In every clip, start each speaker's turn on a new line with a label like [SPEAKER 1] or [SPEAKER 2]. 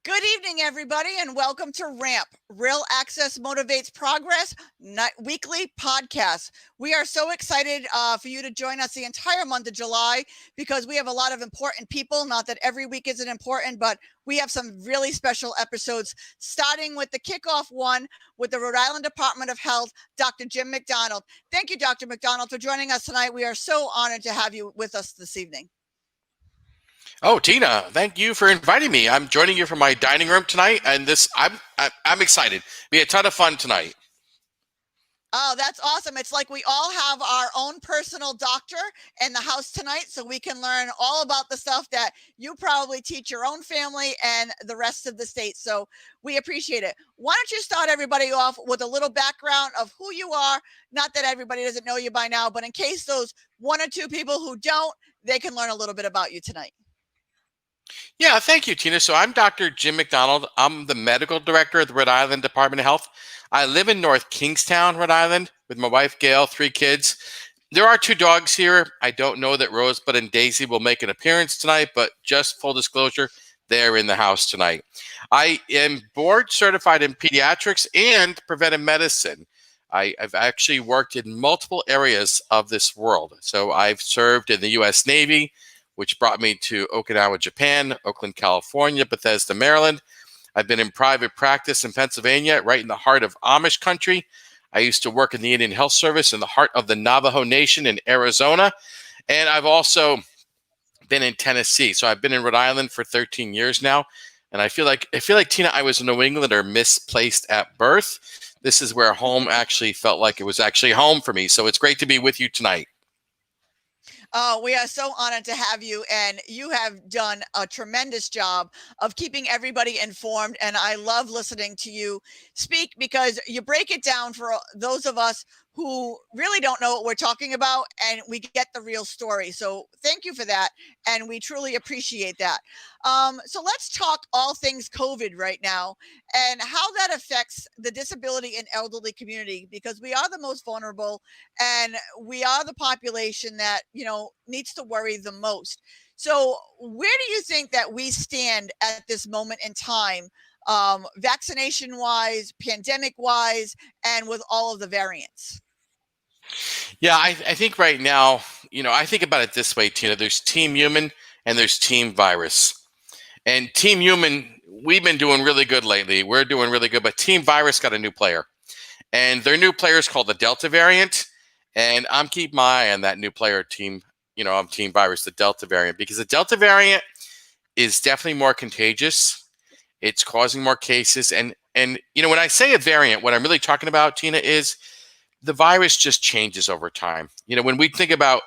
[SPEAKER 1] Good evening, everybody, and welcome to RAMP, Real Access Motivates Progress, weekly podcast. We are so excited for you to join us the entire month of July because we have a lot of important people. Not that every week isn't important, but we have some really special episodes, starting with the kickoff one with the Rhode Island Department of Health, Dr. Jim McDonald. Thank you, Dr. McDonald, for joining us tonight. We are so honored to have you with us this evening.
[SPEAKER 2] Oh, Tina, thank you for inviting me. I'm joining you from my dining room tonight, and I'm excited. Be a ton of fun tonight.
[SPEAKER 1] Oh, that's awesome. It's like we all have our own personal doctor in the house tonight, so we can learn all about the stuff that you probably teach your own family and the rest of the state. So we appreciate it. Why don't you start everybody off with a little background of who you are? Not that everybody doesn't know you by now, but in case those one or two people who don't, they can learn a little bit about you tonight.
[SPEAKER 2] Yeah, thank you, Tina. So I'm Dr. Jim McDonald. I'm the medical director at the Rhode Island Department of Health. I live in North Kingstown, Rhode Island, with my wife, Gail, 3 kids. There are 2 dogs here. I don't know that Rosebud and Daisy will make an appearance tonight, but just full disclosure, they're in the house tonight. I am board certified in pediatrics and preventive medicine. I've actually worked in multiple areas of this world. So I've served in the U.S. Navy, which brought me to Okinawa, Japan, Oakland, California, Bethesda, Maryland. I've been in private practice in Pennsylvania, right in the heart of Amish country. I used to work in the Indian Health Service in the heart of the Navajo Nation in Arizona. And I've also been in Tennessee. So I've been in Rhode Island for 13 years now. And I feel like Tina, I was a New Englander misplaced at birth. This is where home actually felt like it was actually home for me. So it's great to be with you tonight.
[SPEAKER 1] Oh, we are so honored to have you, and you have done a tremendous job of keeping everybody informed, and I love listening to you speak because you break it down for those of us who really don't know what we're talking about, and we get the real story. So thank you for that, and we truly appreciate that. So let's talk all things COVID right now and how that affects the disability and elderly community, because we are the most vulnerable and we are the population that, needs to worry the most. So where do you think that we stand at this moment in time, vaccination wise, pandemic wise, and with all of the variants?
[SPEAKER 2] Yeah, I think right now, I think about it this way, Tina. There's Team Human and there's Team Virus. And Team Human, we've been doing really good lately. We're doing really good, but Team Virus got a new player. And their new player is called the Delta variant. And I'm keeping my eye on that new player team. I'm Team Virus, the Delta variant, because the Delta variant is definitely more contagious. It's causing more cases. And when I say a variant, what I'm really talking about, Tina, is the virus just changes over time. When we think about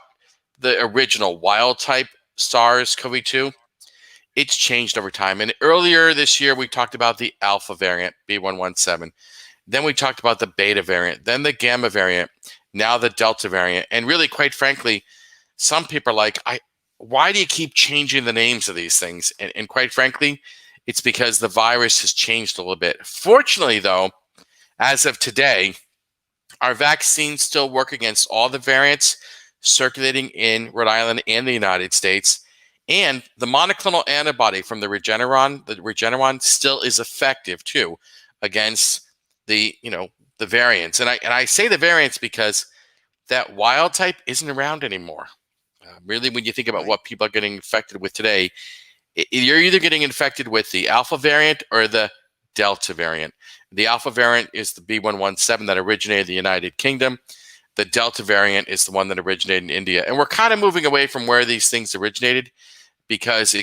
[SPEAKER 2] the original wild type SARS-CoV-2, it's changed over time. And earlier this year, we talked about the Alpha variant, B117. Then we talked about the Beta variant, then the Gamma variant, now the Delta variant. And really, quite frankly, some people are like, why do you keep changing the names of these things? And quite frankly, it's because the virus has changed a little bit. Fortunately, though, as of today, our vaccines still work against all the variants circulating in Rhode Island and the United States. And the monoclonal antibody from the Regeneron still is effective too against the variants. And I say the variants because that wild type isn't around anymore. Really, when you think about what people are getting infected with today, you're either getting infected with the Alpha variant or the Delta variant. The Alpha variant is the B117 that originated in the United Kingdom. The Delta variant is the one that originated in India. And we're kind of moving away from where these things originated because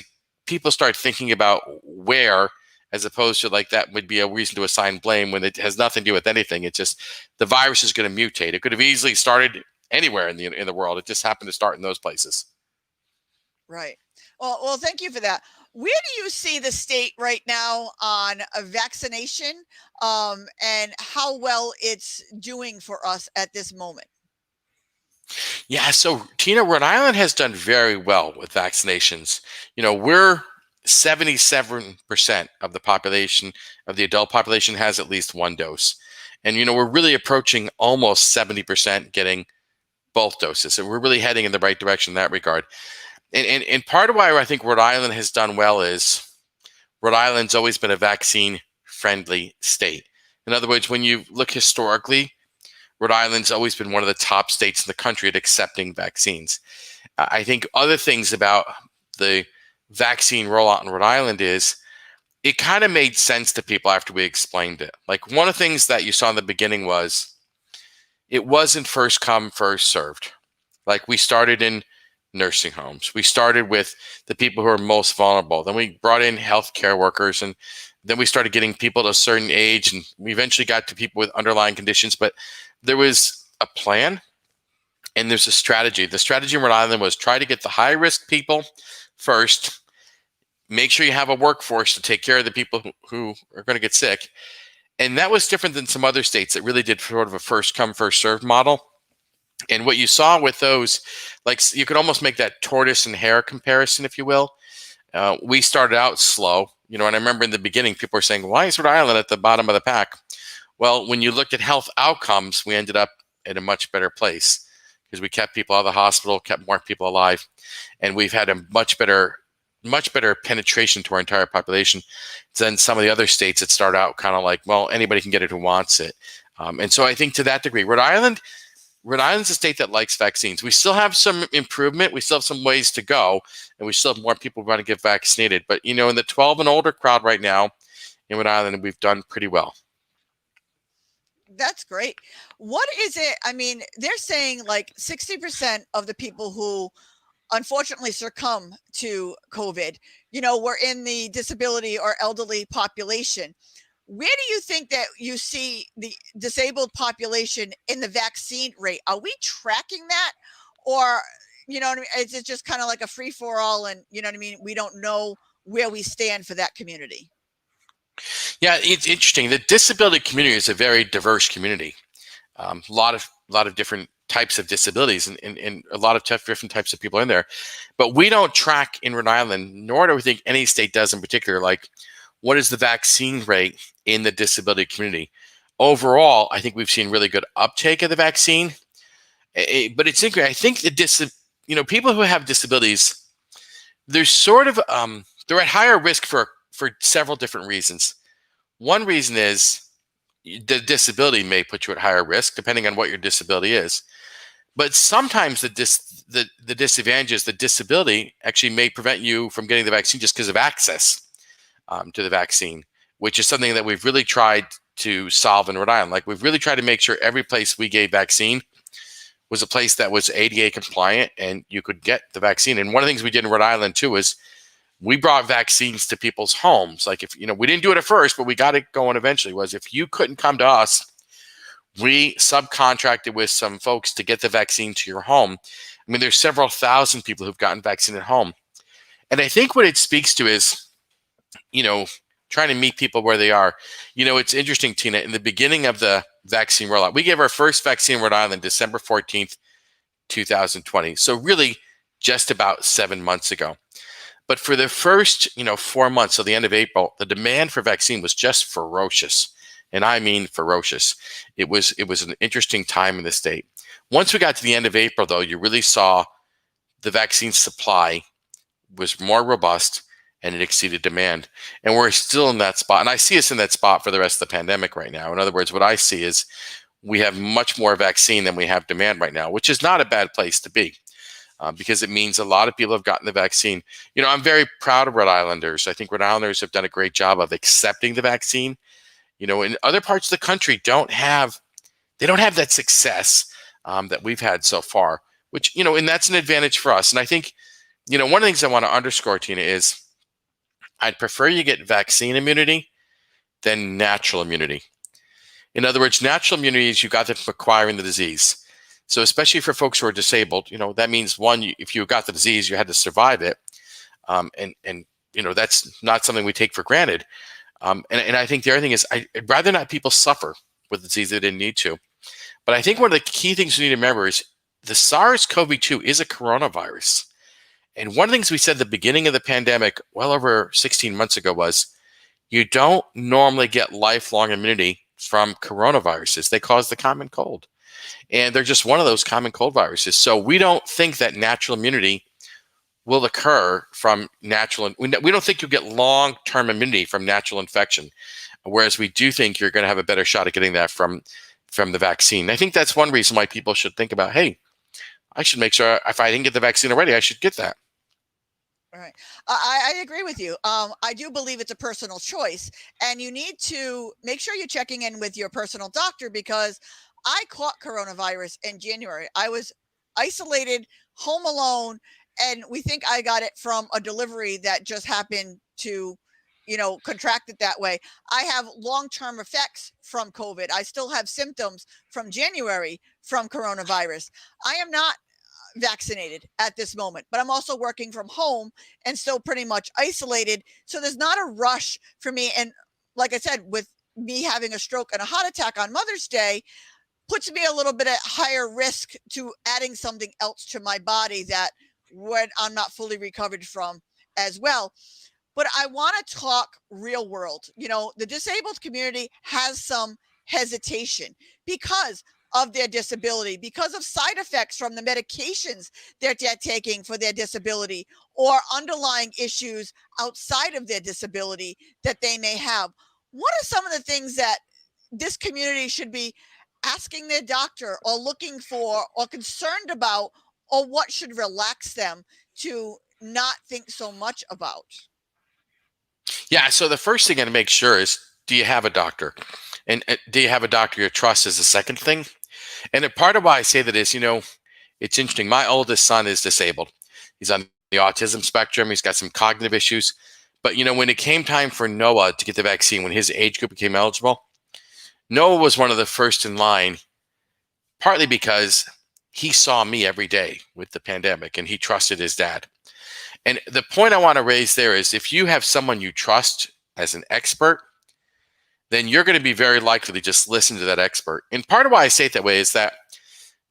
[SPEAKER 2] people start thinking about where, as opposed to like that would be a reason to assign blame when it has nothing to do with anything. It's just the virus is going to mutate. It could have easily started anywhere in the world. It just happened to start in those places.
[SPEAKER 1] Right. Well, thank you for that. Where do you see the state right now on a vaccination, and how well it's doing for us at this moment?
[SPEAKER 2] Yeah, so Tina, Rhode Island has done very well with vaccinations. We're 77% of the population, of the adult population, has at least one dose. And, we're really approaching almost 70% getting both doses. So we're really heading in the right direction in that regard. And part of why I think Rhode Island has done well is Rhode Island's always been a vaccine-friendly state. In other words, when you look historically, Rhode Island's always been one of the top states in the country at accepting vaccines. I think other things about the vaccine rollout in Rhode Island is it kind of made sense to people after we explained it. Like one of the things that you saw in the beginning was it wasn't first come, first served. Like we started in nursing homes. We started with the people who are most vulnerable. Then we brought in healthcare workers, and then we started getting people to a certain age, and we eventually got to people with underlying conditions. But there was a plan and there's a strategy. The strategy in Rhode Island was try to get the high risk people first, make sure you have a workforce to take care of the people who are going to get sick. And that was different than some other states that really did sort of a first come, first served model. And what you saw with those, like you could almost make that tortoise and hare comparison, if you will. We started out slow, and I remember in the beginning, people were saying, why is Rhode Island at the bottom of the pack? Well, when you looked at health outcomes, we ended up in a much better place because we kept people out of the hospital, kept more people alive, and we've had a much better penetration to our entire population than some of the other states that start out kind of like, well, anybody can get it who wants it. And so I think to that degree, Rhode Island's a state that likes vaccines. We still have some improvement. We still have some ways to go, and we still have more people who want to get vaccinated. But, in the 12 and older crowd right now in Rhode Island, we've done pretty well.
[SPEAKER 1] That's great. What is it? I mean, they're saying like 60% of the people who unfortunately succumb to COVID, were in the disability or elderly population. Where do you think that you see the disabled population in the vaccine rate? Are we tracking that? Or, what I mean? Is it just kind of like a free for all? And, what I mean? We don't know where we stand for that community.
[SPEAKER 2] Yeah, it's interesting. The disability community is a very diverse community. A lot of different types of disabilities and a lot of different types of people in there. But we don't track in Rhode Island, nor do we think any state does in particular, like what is the vaccine rate in the disability community. Overall, I think we've seen really good uptake of the vaccine. But it's interesting. I think people who have disabilities, they're sort of they're at higher risk for several different reasons. One reason is the disability may put you at higher risk depending on what your disability is. But sometimes the disadvantages, the disability actually may prevent you from getting the vaccine just because of access to the vaccine, which is something that we've really tried to solve in Rhode Island. Like we've really tried to make sure every place we gave vaccine was a place that was ADA compliant and you could get the vaccine. And one of the things we did in Rhode Island too is we brought vaccines to people's homes. Like if, we didn't do it at first, but we got it going eventually, was if you couldn't come to us, we subcontracted with some folks to get the vaccine to your home. I mean, there's several thousand people who've gotten vaccine at home. And I think what it speaks to is, trying to meet people where they are. It's interesting, Tina, in the beginning of the vaccine rollout, we gave our first vaccine in Rhode Island December 14th, 2020. So really just about 7 months ago. But for the first, 4 months, so the end of April, the demand for vaccine was just ferocious. And I mean ferocious. It was an interesting time in the state. Once we got to the end of April, though, you really saw the vaccine supply was more robust and it exceeded demand. And we're still in that spot. And I see us in that spot for the rest of the pandemic right now. In other words, what I see is we have much more vaccine than we have demand right now, which is not a bad place to be. Because it means a lot of people have gotten the vaccine. I'm very proud of Rhode Islanders. I think Rhode Islanders have done a great job of accepting the vaccine. In other parts of the country don't have that success that we've had so far, which, and that's an advantage for us. And I think, one of the things I want to underscore, Tina, is I'd prefer you get vaccine immunity than natural immunity. In other words, natural immunity is you got that from acquiring the disease. So especially for folks who are disabled, that means one, if you got the disease, you had to survive it. And that's not something we take for granted. And I think the other thing is I'd rather not people suffer with the disease they didn't need to. But I think one of the key things we need to remember is the SARS-CoV-2 is a coronavirus. And one of the things we said at the beginning of the pandemic, well over 16 months ago, was you don't normally get lifelong immunity from coronaviruses. They cause the common cold. And they're just one of those common cold viruses. So we don't think that natural immunity will occur from natural. We don't think you'll get long-term immunity from natural infection, whereas we do think you're going to have a better shot at getting that from the vaccine. I think that's one reason why people should think about, hey, I should make sure if I didn't get the vaccine already, I should get that.
[SPEAKER 1] Right. I agree with you. I do believe it's a personal choice, and you need to make sure you're checking in with your personal doctor, because I caught coronavirus in January. I was isolated, home alone, and we think I got it from a delivery that just happened to, contract it that way. I have long-term effects from COVID. I still have symptoms from January from coronavirus. I am not vaccinated at this moment, but I'm also working from home and still pretty much isolated. So there's not a rush for me. And like I said, with me having a stroke and a heart attack on Mother's Day, puts me a little bit at higher risk to adding something else to my body that when I'm not fully recovered from as well. But I want to talk real world. The disabled community has some hesitation because of their disability, because of side effects from the medications that they're taking for their disability, or underlying issues outside of their disability that they may have. What are some of the things that this community should be asking their doctor or looking for or concerned about, or what should relax them to not think so much about?
[SPEAKER 2] Yeah. So the first thing to make sure is, do you have a doctor? And do you have a doctor you trust is the second thing. And part of why I say that is, it's interesting. My oldest son is disabled. He's on the autism spectrum. He's got some cognitive issues. But, when it came time for Noah to get the vaccine, when his age group became eligible, Noah was one of the first in line, partly because he saw me every day with the pandemic and he trusted his dad. And the point I want to raise there is, if you have someone you trust as an expert, then you're going to be very likely to just listen to that expert. And part of why I say it that way is that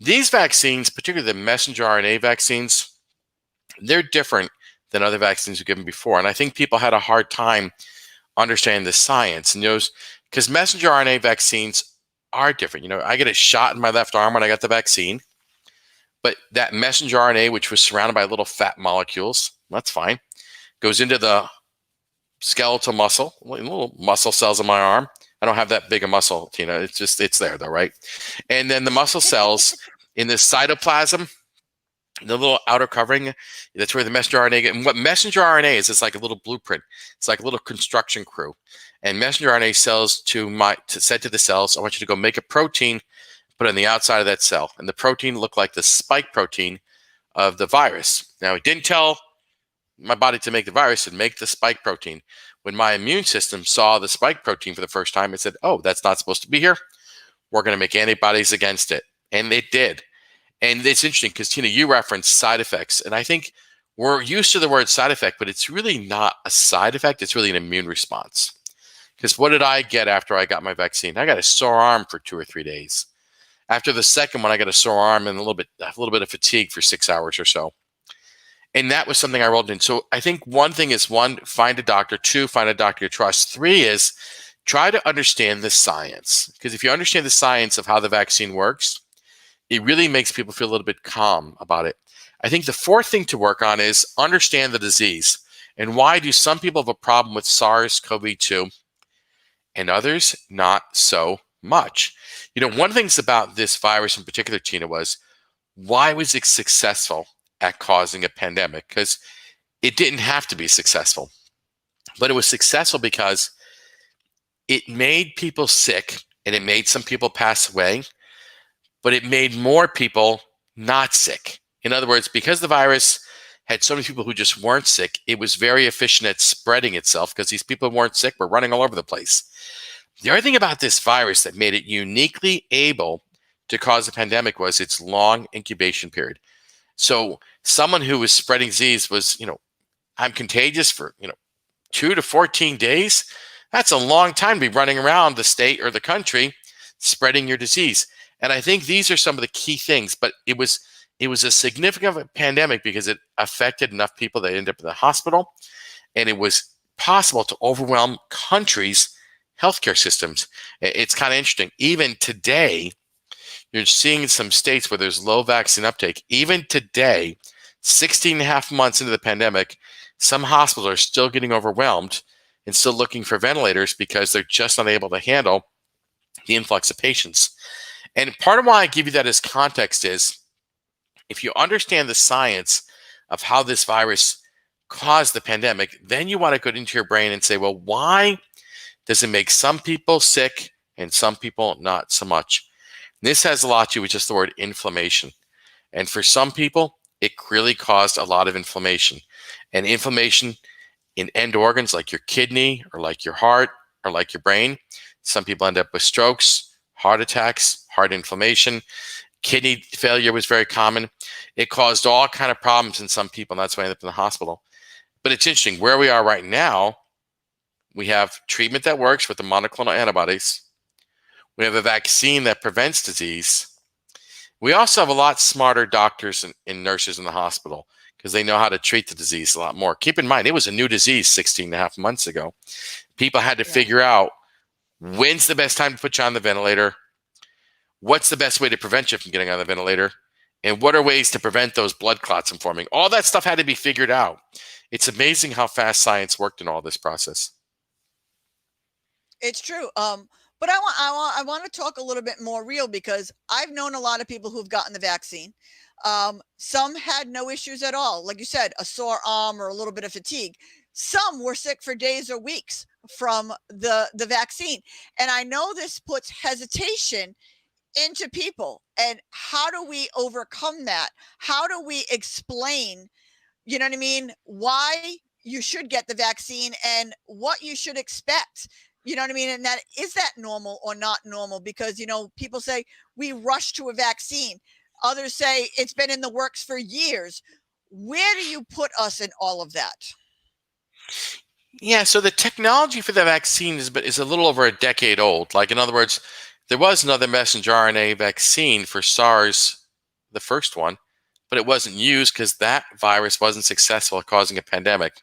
[SPEAKER 2] these vaccines, particularly the messenger RNA vaccines, they're different than other vaccines we've given before. And I think people had a hard time understanding the science. And because messenger RNA vaccines are different. I get a shot in my left arm when I got the vaccine, but that messenger RNA, which was surrounded by little fat molecules, that's fine, goes into the skeletal muscle, little muscle cells in my arm. I don't have that big a muscle, Tina. It's there though, right? And then the muscle cells in the cytoplasm, the little outer covering, that's where the messenger RNA get. And what messenger RNA is, it's like a little blueprint. It's like a little construction crew. And messenger RNA cells said to the cells, I want you to go make a protein, put it on the outside of that cell. And the protein looked like the spike protein of the virus. Now, it didn't tell my body to make the virus, and make the spike protein. When my immune system saw the spike protein for the first time, it said, oh, that's not supposed to be here. We're going to make antibodies against it. And it did. And it's interesting because, Tina, you referenced side effects. And I think we're used to the word side effect, but it's really not a side effect. It's really an immune response. Because what did I get after I got my vaccine? I got a sore arm for 2 or 3 days. After the second one, I got a sore arm and a little bit of fatigue for 6 hours or so. And that was something I rolled in. So I think one thing is, one, find a doctor. 2, find a doctor you trust. 3 is try to understand the science. Because if you understand the science of how the vaccine works, it really makes people feel a little bit calm about it. I think the 4th thing to work on is understand the disease. And why do some people have a problem with SARS-CoV-2 and others not so much? One of the things about this virus in particular, Tina, was, why was it successful at causing a pandemic? Because it didn't have to be successful, but it was successful because it made people sick and it made some people pass away, but it made more people not sick. In other words, because the virus had so many people who just weren't sick, it was very efficient at spreading itself because these people who weren't sick were running all over the place. The other thing about this virus that made it uniquely able to cause a pandemic was its long incubation period. So someone who was spreading disease was, I'm contagious for, 2 to 14 days. That's a long time to be running around the state or the country spreading your disease. And I think these are some of the key things, but it was a significant pandemic because it affected enough people that ended up in the hospital, and it was possible to overwhelm countries' healthcare systems. It's kind of interesting. Even today, you're seeing some states where there's low vaccine uptake. Even today, 16 and a half months into the pandemic, some hospitals are still getting overwhelmed and still looking for ventilators because they're just not able to handle the influx of patients. And part of why I give you that as context is if you understand the science of how this virus caused the pandemic, then you want to go into your brain and say, well, why does it make some people sick and some people not so much? And this has a lot to do with just the word inflammation. And for some people, it really caused a lot of inflammation. And inflammation in end organs like your kidney or like your heart or like your brain. Some people end up with strokes, heart attacks, heart inflammation. Kidney failure was very common. It caused all kind of problems in some people, and that's why I ended up in the hospital. But it's interesting, where we are right now, we have treatment that works with the monoclonal antibodies. We have a vaccine that prevents disease. We also have a lot smarter doctors and nurses in the hospital because they know how to treat the disease a lot more. Keep in mind, it was a new disease 16 and a half months ago. People had to figure out when's the best time to put you on the ventilator, what's the best way to prevent you from getting on the ventilator, and what are ways to prevent those blood clots from forming. All that stuff had to be figured out. It's amazing how fast science worked in all this process.
[SPEAKER 1] It's true. But I want to talk a little bit more real because I've known a lot of people who've gotten the vaccine. Some had no issues at all. Like you said, a sore arm or a little bit of fatigue. Some were sick for days or weeks from the vaccine. And I know this puts hesitation into people. And how do we overcome that? How do we explain, you know what I mean, why you should get the vaccine and what you should expect? You know what I mean? And that is that normal or not normal? Because, you know, people say we rush to a vaccine. Others say it's been in the works for years. Where do you put us in all of that?
[SPEAKER 2] Yeah, so the technology for the vaccine is a little over a decade old. Like, in other words, there was another messenger RNA vaccine for SARS, the first one, but it wasn't used because that virus wasn't successful at causing a pandemic.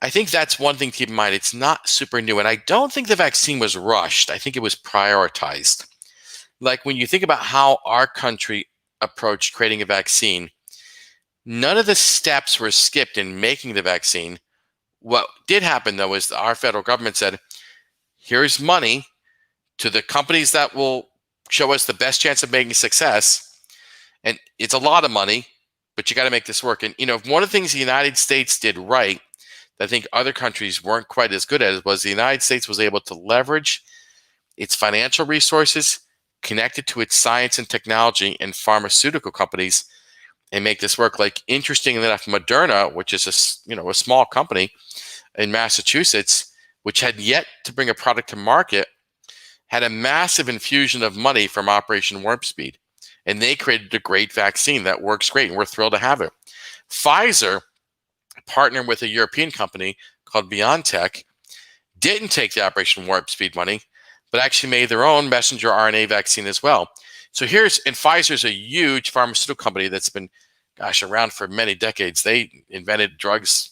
[SPEAKER 2] I think that's one thing to keep in mind. It's not super new. And I don't think the vaccine was rushed. I think it was prioritized. Like when you think about how our country approached creating a vaccine, none of the steps were skipped in making the vaccine. What did happen, though, is our federal government said, here's money to the companies that will show us the best chance of making success. And it's a lot of money, but you got to make this work. And, you know, one of the things the United States did right that I think other countries weren't quite as good at was the United States was able to leverage its financial resources connected to its science and technology and pharmaceutical companies and make this work. Like, interestingly enough, Moderna, which is a small company in Massachusetts, which had yet to bring a product to market, had a massive infusion of money from Operation Warp Speed. And they created a great vaccine that works great, and we're thrilled to have it. Pfizer partnered with a European company called BioNTech, didn't take the Operation Warp Speed money, but actually made their own messenger RNA vaccine as well. So and Pfizer's a huge pharmaceutical company that's been, around for many decades. They invented drugs,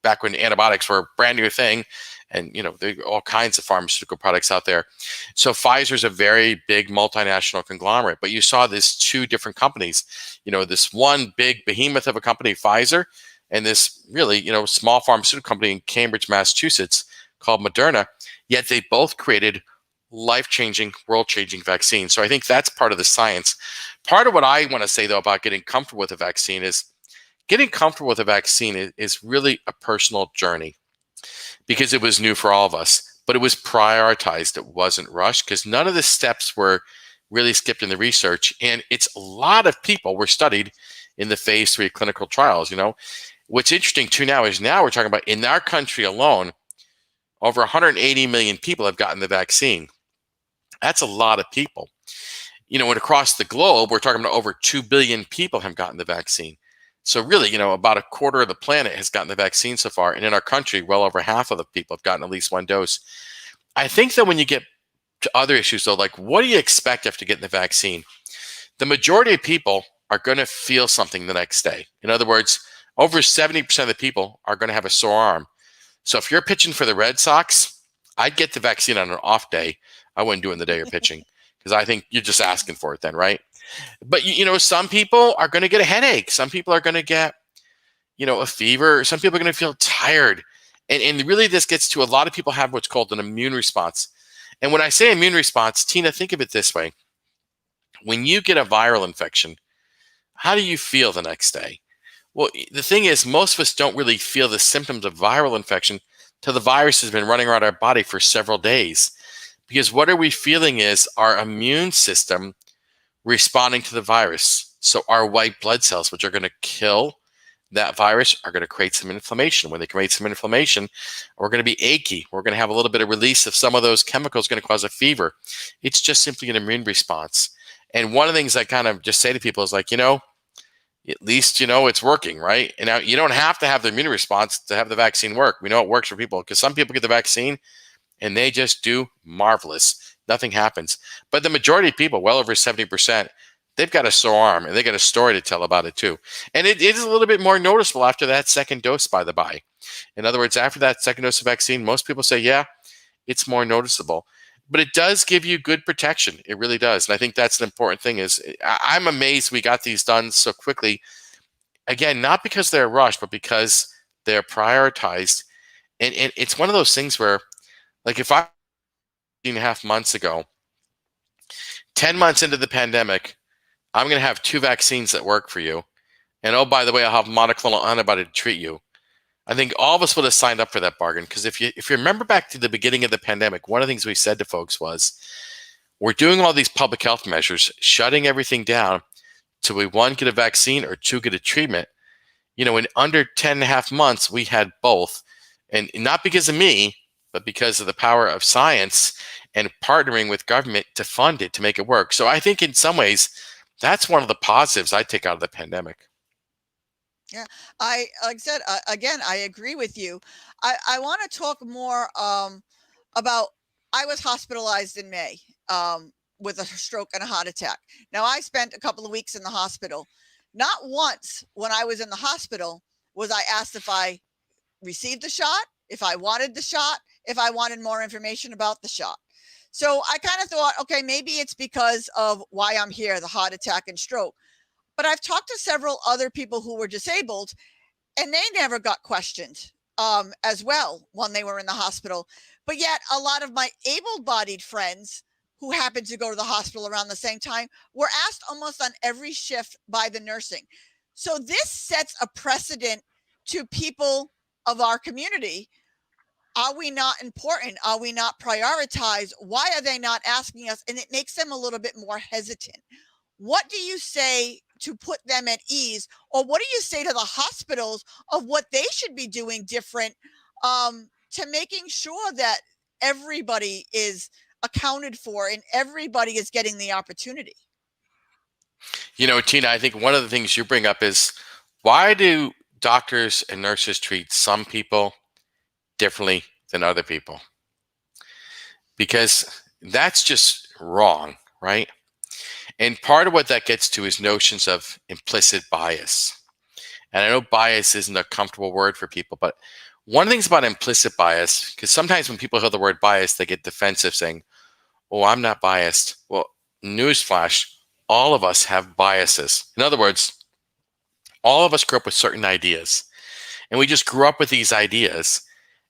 [SPEAKER 2] back when antibiotics were a brand new thing. And, there are all kinds of pharmaceutical products out there. So Pfizer's a very big multinational conglomerate. But you saw these two different companies, this one big behemoth of a company, Pfizer, and this really, small pharmaceutical company in Cambridge, Massachusetts called Moderna. Yet they both created life-changing, world-changing vaccines. So I think that's part of the science. Part of what I want to say, though, about getting comfortable with a vaccine is getting comfortable with a vaccine is really a personal journey, because it was new for all of us, but it was prioritized. It wasn't rushed because none of the steps were really skipped in the research. And it's a lot of people were studied in the phase 3 clinical trials. What's interesting too now is we're talking about in our country alone, over 180 million people have gotten the vaccine. That's a lot of people. And across the globe, we're talking about over 2 billion people have gotten the vaccine. So really, about a quarter of the planet has gotten the vaccine so far. And in our country, well over half of the people have gotten at least one dose. I think that when you get to other issues, though, like what do you expect after getting the vaccine? The majority of people are going to feel something the next day. In other words, over 70% of the people are going to have a sore arm. So if you're pitching for the Red Sox, I'd get the vaccine on an off day. I wouldn't do it in the day you're pitching, because I think you're just asking for it then, right? But some people are going to get a headache. Some people are going to get, a fever. Some people are going to feel tired. And really this gets to a lot of people have what's called an immune response. And when I say immune response, Tina, think of it this way. When you get a viral infection, how do you feel the next day? Well, the thing is, most of us don't really feel the symptoms of viral infection till the virus has been running around our body for several days. Because what are we feeling is our immune system responding to the virus. So our white blood cells, which are going to kill that virus, are going to create some inflammation. When they create some inflammation, we're going to be achy. We're going to have a little bit of release of some of those chemicals going to cause a fever. It's just simply an immune response. And one of the things I kind of just say to people is like, at least it's working, right? And now you don't have to have the immune response to have the vaccine work. We know it works for people because some people get the vaccine and they just do marvelous. Nothing happens. But the majority of people, well over 70%, they've got a sore arm and they got a story to tell about it too. And it is a little bit more noticeable after that second dose, by the by. In other words, after that second dose of vaccine, most people say, yeah, it's more noticeable. But it does give you good protection. It really does. And I think that's an important thing is I'm amazed we got these done so quickly. Again, not because they're rushed, but because they're prioritized. And it's one of those things where, like if I 2.5 months ago, 10 months into the pandemic, I'm going to have 2 vaccines that work for you. And oh, by the way, I'll have monoclonal antibody to treat you. I think all of us would have signed up for that bargain because if you remember back to the beginning of the pandemic, one of the things we said to folks was, we're doing all these public health measures, shutting everything down till we, 1, get a vaccine or 2, get a treatment. In under 10.5 months, we had both. And not because of me, but because of the power of science and partnering with government to fund it, to make it work. So I think in some ways, that's one of the positives I take out of the pandemic.
[SPEAKER 1] Yeah, like I said, again, I agree with you. I want to talk more about, I was hospitalized in May with a stroke and a heart attack. Now, I spent a couple of weeks in the hospital. Not once when I was in the hospital was I asked if I received the shot, if I wanted the shot, if I wanted more information about the shot. So I kind of thought, okay, maybe it's because of why I'm here, the heart attack and stroke. But I've talked to several other people who were disabled and they never got questioned as well when they were in the hospital. But yet a lot of my able-bodied friends who happened to go to the hospital around the same time were asked almost on every shift by the nursing. So this sets a precedent to people of our community. Are we not important? Are we not prioritized? Why are they not asking us? And it makes them a little bit more hesitant. What do you say to put them at ease? Or what do you say to the hospitals of what they should be doing different to making sure that everybody is accounted for and everybody is getting the opportunity?
[SPEAKER 2] Tina, I think one of the things you bring up is, why do doctors and nurses treat some people differently than other people? Because that's just wrong, right? And part of what that gets to is notions of implicit bias. And I know bias isn't a comfortable word for people, but one of the things about implicit bias, because sometimes when people hear the word bias, they get defensive saying, oh, I'm not biased. Well, newsflash, all of us have biases. In other words, all of us grew up with certain ideas. And we just grew up with these ideas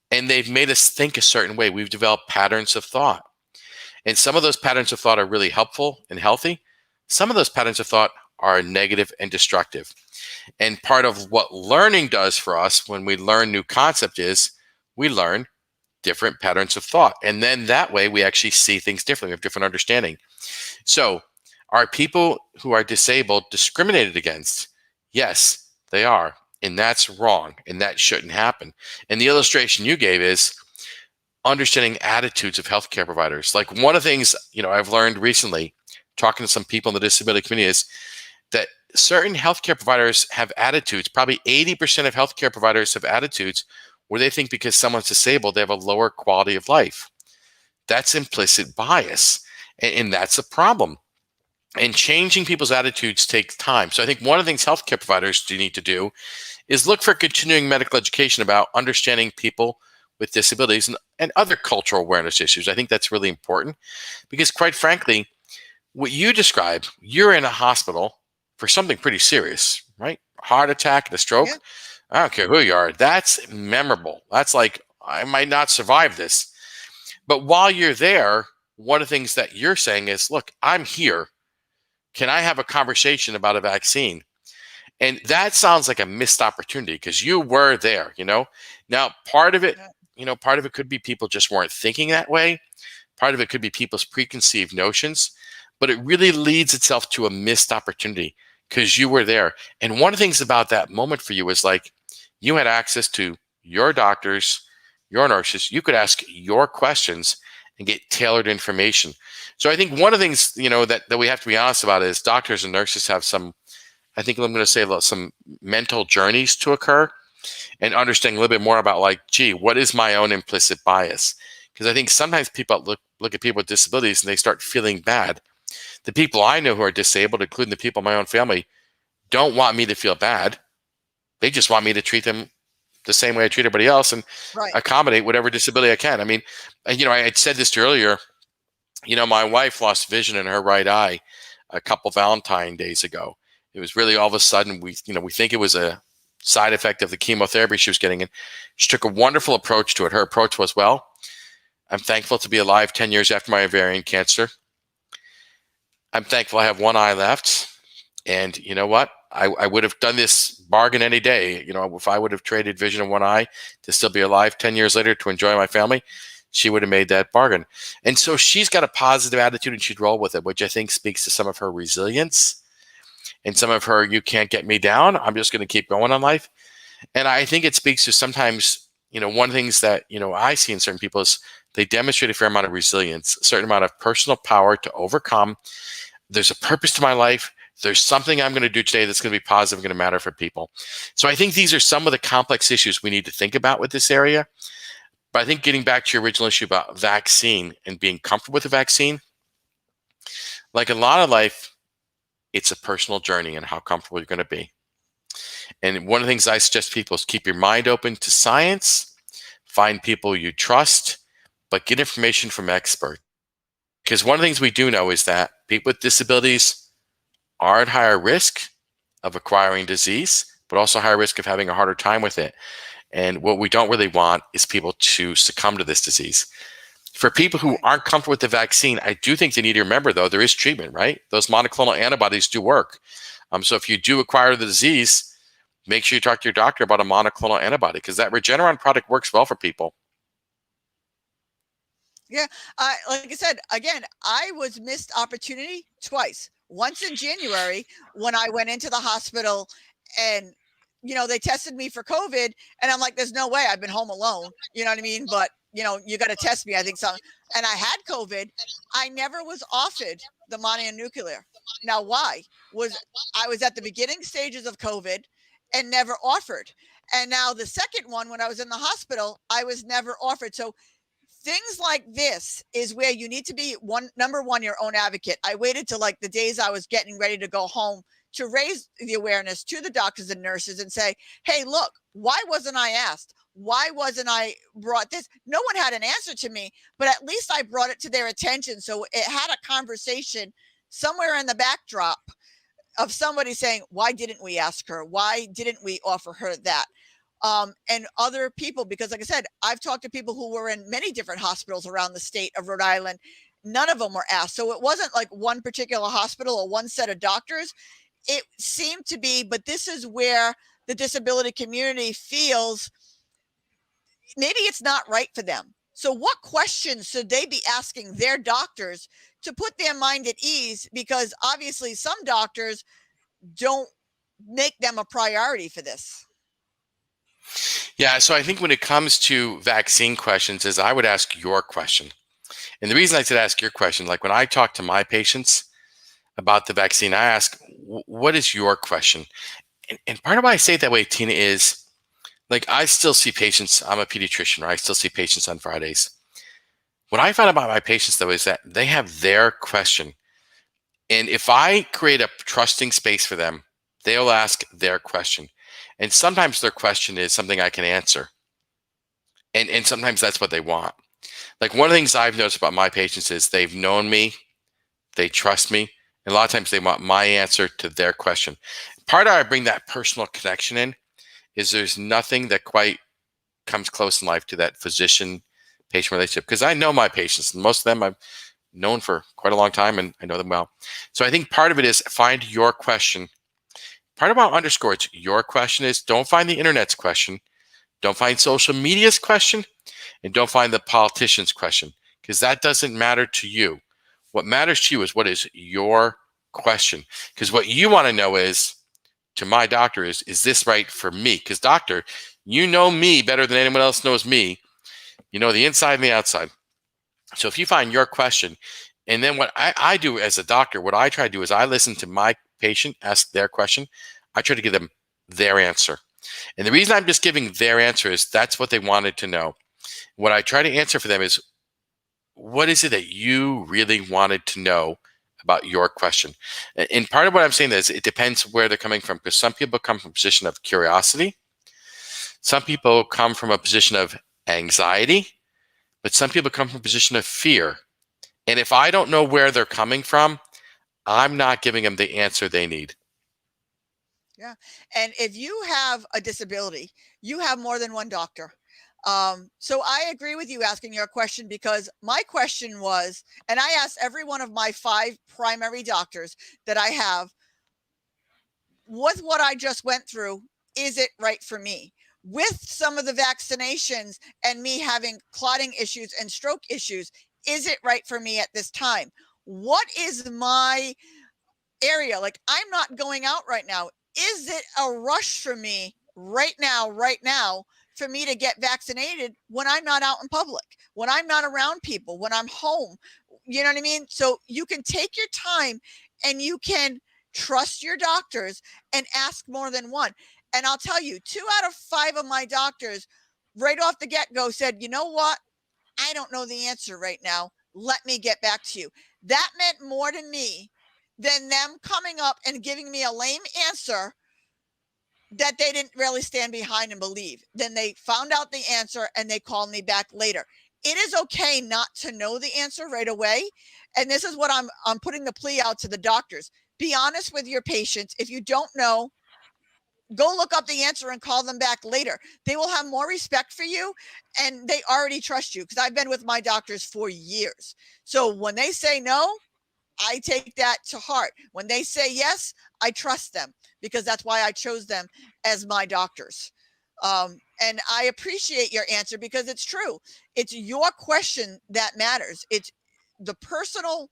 [SPEAKER 2] and they've made us think a certain way. We've developed patterns of thought. And some of those patterns of thought are really helpful and healthy. Some of those patterns of thought are negative and destructive. And part of what learning does for us when we learn new concept is we learn different patterns of thought. And then that way we actually see things differently. We have different understanding. So are people who are disabled discriminated against? Yes, they are. And that's wrong. And that shouldn't happen. And the illustration you gave is understanding attitudes of healthcare providers. Like one of the things, I've learned recently, talking to some people in the disability community, is that certain healthcare providers have attitudes. Probably 80% of healthcare providers have attitudes where they think because someone's disabled, they have a lower quality of life. That's implicit bias. And that's a problem. And changing people's attitudes takes time. So I think one of the things healthcare providers do need to do is look for continuing medical education about understanding people with disabilities and other cultural awareness issues. I think that's really important because, quite frankly, What you describe, you're in a hospital for something pretty serious, right? Heart attack and a
[SPEAKER 1] Yeah.
[SPEAKER 2] stroke. I don't care who you are. That's memorable. That's like, I might not survive this. But while you're there, one of the things that you're saying is, look, I'm here. Can I have a conversation about a vaccine? And that sounds like a missed opportunity because you were there, you know? Now, part of it,
[SPEAKER 1] Yeah.
[SPEAKER 2] part of it could be people just weren't thinking that way. Part of it could be people's preconceived notions, but it really leads itself to a missed opportunity because you were there. And one of the things about that moment for you was like you had access to your doctors, your nurses. You could ask your questions and get tailored information. So I think one of the things, that we have to be honest about is doctors and nurses have some, I think I'm going to say some mental journeys to occur and understanding a little bit more about like, gee, what is my own implicit bias? Because I think sometimes people look at people with disabilities and they start feeling bad. The people I know who are disabled, including the people in my own family, don't want me to feel bad. They just want me to treat them the same way I treat everybody else and
[SPEAKER 1] Right.
[SPEAKER 2] accommodate whatever disability I can. I mean, I had said this earlier. My wife lost vision in her right eye a couple Valentine days ago. It was really all of a sudden we think it was a side effect of the chemotherapy she was getting, and she took a wonderful approach to it. Her approach was, well, I'm thankful to be alive 10 years after my ovarian cancer. I'm thankful I have one eye left. And you know what? I would have done this bargain any day. If I would have traded vision in one eye to still be alive 10 years later to enjoy my family, she would have made that bargain. And so she's got a positive attitude and she'd roll with it, which I think speaks to some of her resilience and some of her, you can't get me down. I'm just going to keep going on life. And I think it speaks to sometimes, one of the things that, I see in certain people is they demonstrate a fair amount of resilience, a certain amount of personal power to overcome. There's a purpose to my life. There's something I'm going to do today that's going to be positive, going to matter for people. So I think these are some of the complex issues we need to think about with this area. But I think getting back to your original issue about vaccine and being comfortable with the vaccine, like a lot of life, it's a personal journey and how comfortable you're going to be. And one of the things I suggest people is keep your mind open to science, find people you trust, but get information from experts. Because one of the things we do know is that people with disabilities are at higher risk of acquiring disease, but also higher risk of having a harder time with it. And what we don't really want is people to succumb to this disease. For people who
[SPEAKER 1] Right.
[SPEAKER 2] aren't comfortable with the vaccine, I do think they need to remember, though, there is treatment, right? Those monoclonal antibodies do work. So if you do acquire the disease, make sure you talk to your doctor about a monoclonal antibody because that Regeneron product works well for people.
[SPEAKER 1] Yeah. Like I said, again, I was missed opportunity twice. Once in January when I went into the hospital and they tested me for COVID and I'm like, there's no way, I've been home alone. You know what I mean? But you got to test me. I think so. And I had COVID. I never was offered the mononuclear. Now, why? Was I was at the beginning stages of COVID and never offered. And now the second one, when I was in the hospital, I was never offered. So things like this is where you need to be number one, your own advocate. I waited till like the days I was getting ready to go home to raise the awareness to the doctors and nurses and say, hey, look, why wasn't I asked? Why wasn't I brought this? No one had an answer to me, but at least I brought it to their attention. So it had a conversation somewhere in the backdrop of somebody saying, why didn't we ask her? Why didn't we offer her that? And other people, because like I said, I've talked to people who were in many different hospitals around the state of Rhode Island. None of them were asked. So it wasn't like one particular hospital or one set of doctors. It seemed to be, but this is where the disability community feels maybe it's not right for them. So what questions should they be asking their doctors to put their mind at ease? Because obviously some doctors don't make them a priority for this.
[SPEAKER 2] Yeah, so I think when it comes to vaccine questions is I would ask your question. And the reason I said ask your question, like when I talk to my patients about the vaccine, I ask, what is your question? And part of why I say it that way, Tina, is like I still see patients. I'm a pediatrician, right? I still see patients on Fridays. What I find about my patients, though, is that they have their question. And if I create a trusting space for them, they'll ask their question. And sometimes their question is something I can answer. And sometimes that's what they want. Like one of the things I've noticed about my patients is they've known me They trust me. And a lot of times they want my answer to their question. Part of how I bring that personal connection in is there's nothing that quite comes close in life to that physician patient relationship, because I know my patients, and most of them I've known for quite a long time and I know them well. So I think part of it is find your question. Part of how I underscore it's your question is don't find the internet's question, don't find social media's question, and don't find the politician's question, because that doesn't matter to you. What matters to you is what is your question. Because what you want to know is, to my doctor, is this right for me? Because doctor, you know me better than anyone else knows me. You know the inside and the outside. So if you find your question, and then what I do as a doctor, what I try to do is I listen to my patient, ask their question. I try to give them their answer. And the reason I'm just giving their answer is that's what they wanted to know. What I try to answer for them is, what is it that you really wanted to know about your question? And part of what I'm saying is it depends where they're coming from, because some people come from a position of curiosity. Some people come from a position of anxiety, but some people come from a position of fear. And if I don't know where they're coming from, I'm not giving them the answer they need.
[SPEAKER 1] Yeah. And if you have a disability, you have more than one doctor. So I agree with you asking your question, because my question was, and I asked every one of my 5 primary doctors that I have, with what I just went through, is it right for me? With some of the vaccinations and me having clotting issues and stroke issues, is it right for me at this time? What is my area? Like, I'm not going out right now. Is it a rush for me right now, for me to get vaccinated when I'm not out in public, when I'm not around people, when I'm home? You know what I mean? So you can take your time and you can trust your doctors and ask more than one. And I'll tell you, 2 out of 5 of my doctors right off the get-go said, you know what? I don't know the answer right now. Let me get back to you. That meant more to me than them coming up and giving me a lame answer that they didn't really stand behind and believe. Then they found out the answer and they called me back later. It is okay not to know the answer right away. And this is what I'm putting the plea out to the doctors. Be honest with your patients. If you don't know, go look up the answer and call them back later. They will have more respect for you, and they already trust you, because I've been with my doctors for years. So when they say no, I take that to heart. When they say yes, I trust them, because that's why I chose them as my doctors. And I appreciate your answer, because it's true. It's your question that matters. It's the personal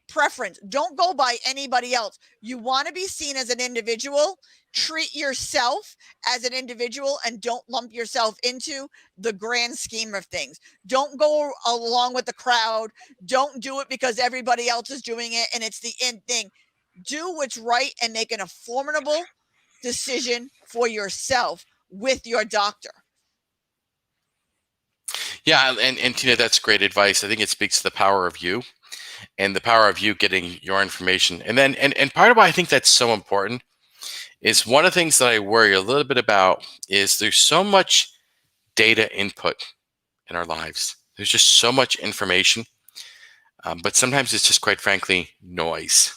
[SPEAKER 1] preference. Don't go by anybody else. You want to be seen as an individual. Treat yourself as an individual and don't lump yourself into the grand scheme of things. Don't go along with the crowd. Don't do it because everybody else is doing it and it's the in thing. Do what's right and make an affordable decision for yourself with your doctor.
[SPEAKER 2] Yeah, and Tina, that's great advice. I think it speaks to the power of you and the power of you getting your information. And then and part of why I think that's so important is one of the things that I worry a little bit about is there's so much data input in our lives. There's just so much information, but sometimes it's just quite frankly noise.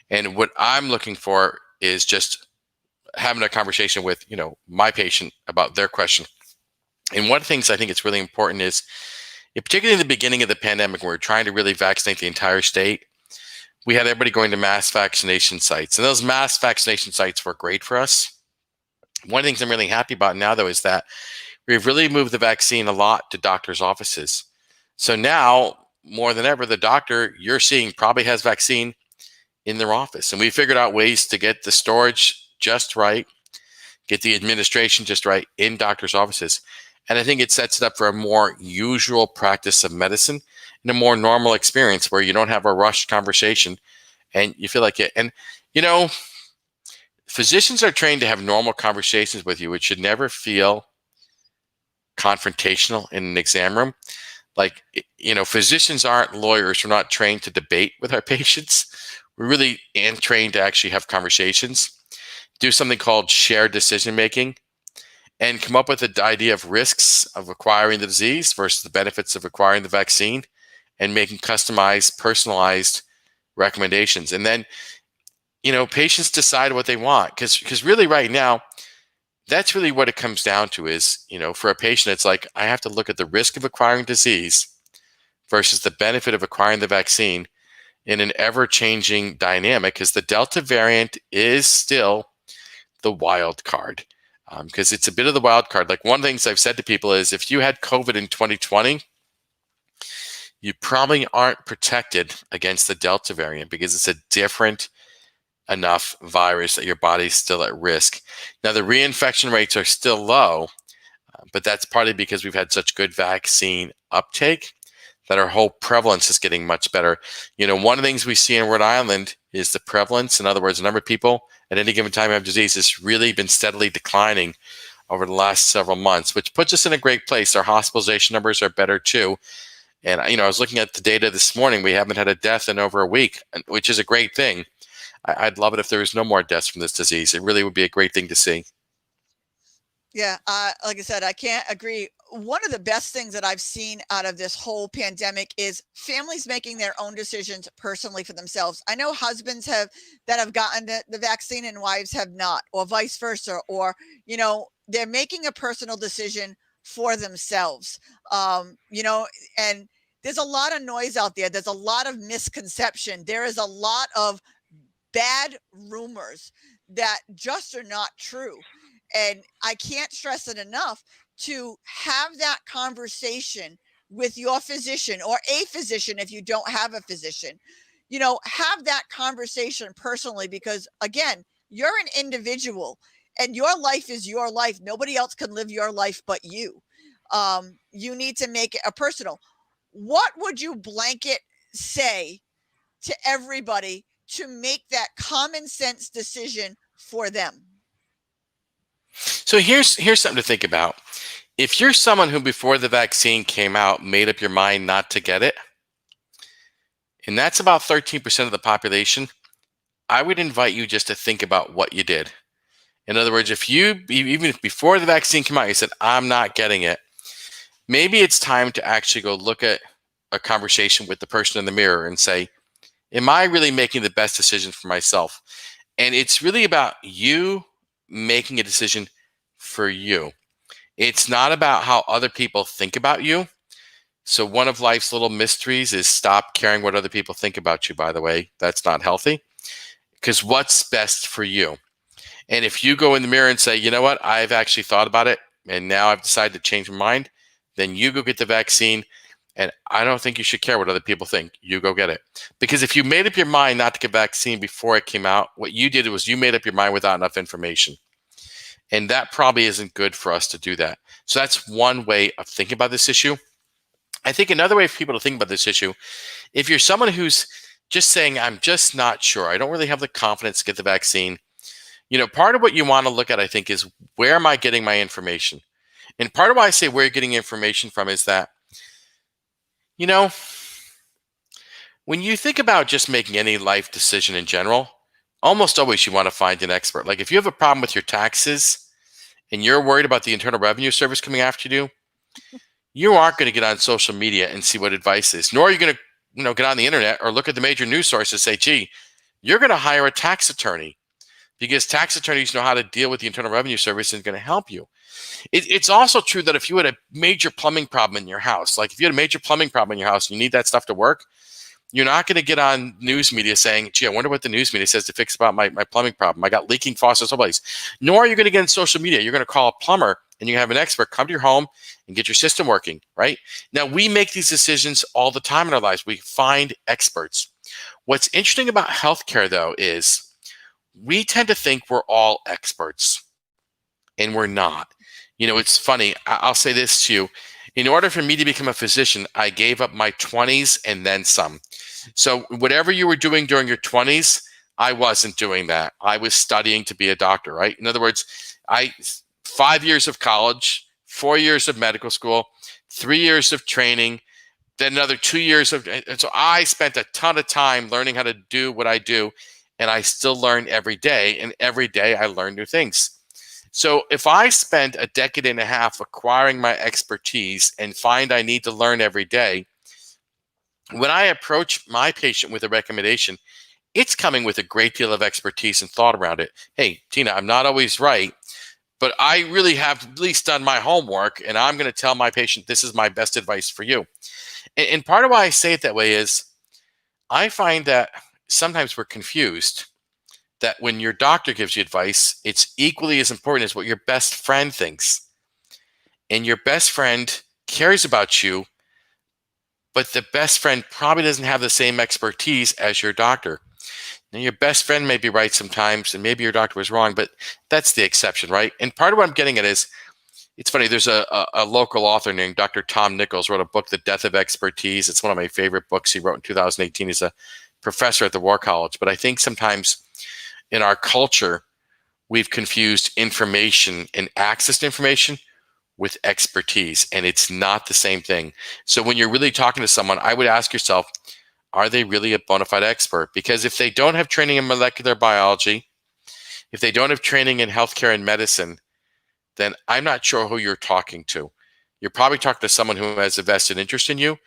[SPEAKER 2] And what I'm looking for is just having a conversation with my patient about their question. And one of the things I think it's really important is, particularly in the beginning of the pandemic, when we were trying to really vaccinate the entire state, we had everybody going to mass vaccination sites. And those mass vaccination sites were great for us. One of the things I'm really happy about now, though, is that we've really moved the vaccine a lot to doctors' offices. So now, more than ever, the doctor you're seeing probably has vaccine in their office. And we figured out ways to get the storage just right, get the administration just right in doctors' offices. And I think it sets it up for a more usual practice of medicine and a more normal experience where you don't have a rushed conversation and you feel like it. And, physicians are trained to have normal conversations with you. It should never feel confrontational in an exam room. Like, physicians aren't lawyers. We're not trained to debate with our patients. We're really trained to actually have conversations, do something called shared decision making, and come up with the idea of risks of acquiring the disease versus the benefits of acquiring the vaccine, and making customized, personalized recommendations. And then, patients decide what they want. Because really right now, that's really what it comes down to is, for a patient, it's like, I have to look at the risk of acquiring disease versus the benefit of acquiring the vaccine in an ever-changing dynamic, because the Delta variant is still the wild card. Because it's a bit of the wild card. Like, one of the things I've said to people is, if you had COVID in 2020, you probably aren't protected against the Delta variant because it's a different enough virus that your body's still at risk. Now, the reinfection rates are still low, but that's partly because we've had such good vaccine uptake that our whole prevalence is getting much better. One of the things we see in Rhode Island is the prevalence. In other words, the number of people at any given time who have disease has really been steadily declining over the last several months, which puts us in a great place. Our hospitalization numbers are better too. And, I was looking at the data this morning. We haven't had a death in over a week, which is a great thing. I'd love it if there was no more deaths from this disease. It really would be a great thing to see.
[SPEAKER 1] Yeah, like I said, I can't agree. One of the best things that I've seen out of this whole pandemic is families making their own decisions personally for themselves. I know husbands have gotten the vaccine and wives have not, or vice versa, or they're making a personal decision for themselves. And there's a lot of noise out there. There's a lot of misconception. There is a lot of bad rumors that just are not true. And I can't stress it enough to have that conversation with your physician or a physician if you don't have a physician. Have that conversation personally, because again, you're an individual and your life is your life. Nobody else can live your life but you. You need to make it a personal. What would you blanket say to everybody to make that common sense decision for them?
[SPEAKER 2] So here's something to think about. If you're someone who before the vaccine came out made up your mind not to get it, and that's about 13% of the population, I would invite you just to think about what you did. In other words, even if before the vaccine came out, you said, I'm not getting it, maybe it's time to actually go look at a conversation with the person in the mirror and say, am I really making the best decision for myself? And it's really about you making a decision for you. It's not about how other people think about you. So one of life's little mysteries is stop caring what other people think about you, by the way. That's not healthy, because what's best for you? And if you go in the mirror and say, you know what, I've actually thought about it and now I've decided to change my mind, then you go get the vaccine. And I don't think you should care what other people think. You go get it. Because if you made up your mind not to get vaccine before it came out, what you did was you made up your mind without enough information. And that probably isn't good for us to do that. So that's one way of thinking about this issue. I think another way for people to think about this issue, if you're someone who's just saying, I'm just not sure, I don't really have the confidence to get the vaccine, part of what you want to look at, I think, is where am I getting my information? And part of why I say where you're getting information from is that, when you think about just making any life decision in general, almost always you want to find an expert. Like if you have a problem with your taxes and you're worried about the Internal Revenue Service coming after you aren't going to get on social media and see what advice is, nor are you going to get on the internet or look at the major news sources and say, gee, you're going to hire a tax attorney because tax attorneys know how to deal with the Internal Revenue Service and is going to help you. It's also true that if you had a major plumbing problem in your house, like if you had a major plumbing problem in your house and you need that stuff to work, you're not going to get on news media saying, gee, I wonder what the news media says to fix about my plumbing problem. I got leaking faucets someplace. Nor are you going to get in social media. You're going to call a plumber and you have an expert come to your home and get your system working, right? Now, we make these decisions all the time in our lives. We find experts. What's interesting about healthcare, though, is we tend to think we're all experts, and we're not. It's funny. I'll say this to you. In order for me to become a physician, I gave up my 20s and then some. So whatever you were doing during your 20s, I wasn't doing that. I was studying to be a doctor, right? In other words, 5 years of college, 4 years of medical school, 3 years of training, then another 2 years and so I spent a ton of time learning how to do what I do, and I still learn every day, and every day I learn new things. So if I spend a decade and a half acquiring my expertise and find I need to learn every day, When I approach my patient with a recommendation, it's coming with a great deal of expertise and thought around it. Hey, Tina, I'm not always right, but I really have at least done my homework, and I'm going to tell my patient this is my best advice for you. And part of why I say it that way is I find that sometimes we're confused that when your doctor gives you advice, it's equally as important as what your best friend thinks. And your best friend cares about you, but the best friend probably doesn't have the same expertise as your doctor. Now, your best friend may be right sometimes, and maybe your doctor was wrong, but that's the exception, right? And part of what I'm getting at is it's funny. There's a local author named Dr. Tom Nichols wrote a book, The Death of Expertise. It's one of my favorite books he wrote in 2018. He's a professor at the War College. But I think sometimes in our culture, we've confused information and access to information with expertise, and it's not the same thing. So when you're really talking to someone, I would ask yourself, are they really a bona fide expert? Because if they don't have training in molecular biology, if they don't have training in healthcare and medicine, then I'm not sure who you're talking to. You're probably talking to someone who has a vested interest in you,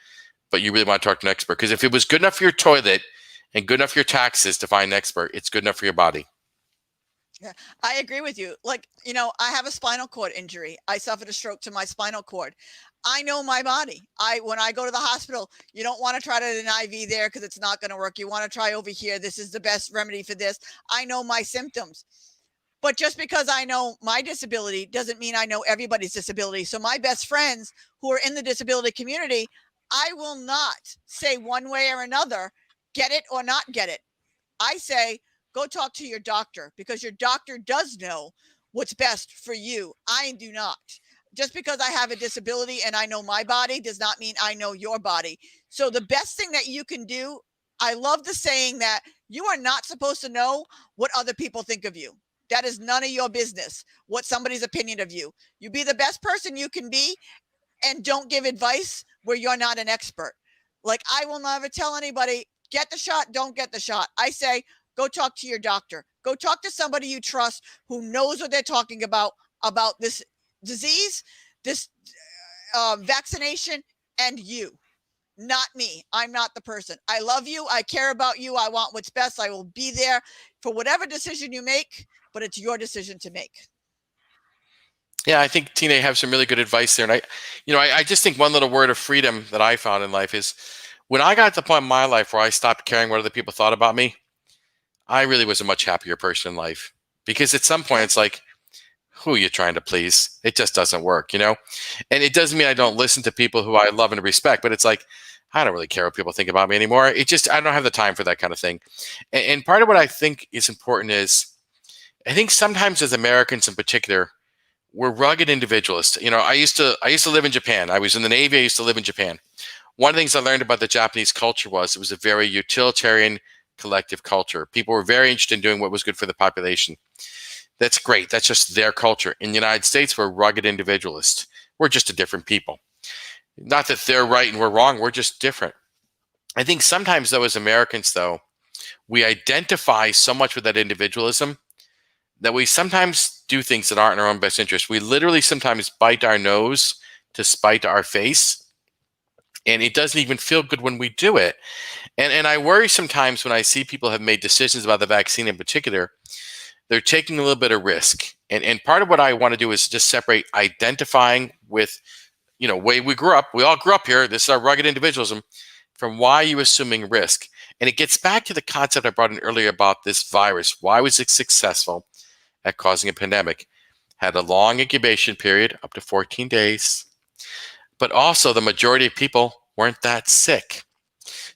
[SPEAKER 2] but you really want to talk to an expert. Because if it was good enough for your toilet and good enough for your taxes to find an expert, it's good enough for your body.
[SPEAKER 1] Yeah, I agree with you. Like, I have a spinal cord injury. I suffered a stroke to my spinal cord. I know my body. When I go to the hospital, you don't want to try to an IV there because it's not going to work. You want to try over here. This is the best remedy for this. I know my symptoms. But just because I know my disability doesn't mean I know everybody's disability. So my best friends who are in the disability community, I will not say one way or another, get it or not get it. I say, go talk to your doctor because your doctor does know what's best for you. I do not. Just because I have a disability and I know my body does not mean I know your body. So the best thing that you can do, I love the saying that you are not supposed to know what other people think of you. That is none of your business, what somebody's opinion of you. You be the best person you can be and don't give advice where you're not an expert. Like, I will never tell anybody, get the shot, don't get the shot. I say, go talk to your doctor. Go talk to somebody you trust who knows what they're talking about this disease, this vaccination, and you. Not me. I'm not the person. I love you. I care about you. I want what's best. I will be there for whatever decision you make, but it's your decision to make.
[SPEAKER 2] Yeah, I think Tina have some really good advice there. And I just think one little word of freedom that I found in life is when I got to the point in my life where I stopped caring what other people thought about me, I really was a much happier person in life. Because at some point, it's like, who are you trying to please? It just doesn't work, And it doesn't mean I don't listen to people who I love and respect, but it's like, I don't really care what people think about me anymore. I don't have the time for that kind of thing. And part of what I think is important is, I think sometimes as Americans in particular, we're rugged individualists. I used to live in Japan. I was in the Navy. I used to live in Japan. One of the things I learned about the Japanese culture was it was a very utilitarian collective culture. People were very interested in doing what was good for the population. That's great. That's just their culture. In the United States, we're rugged individualists. We're just a different people. Not that they're right and we're wrong. We're just different. I think sometimes, though, as Americans, though, we identify so much with that individualism that we sometimes do things that aren't in our own best interest. We literally sometimes bite our nose to spite our face. And it doesn't even feel good when we do it. And I worry sometimes when I see people have made decisions about the vaccine in particular, they're taking a little bit of risk. And part of what I want to do is just separate identifying with, way we grew up. We all grew up here. This is our rugged individualism, from why are you assuming risk? And it gets back to the concept I brought in earlier about this virus. Why was it successful at causing a pandemic? Had a long incubation period, up to 14 days. But also the majority of people weren't that sick.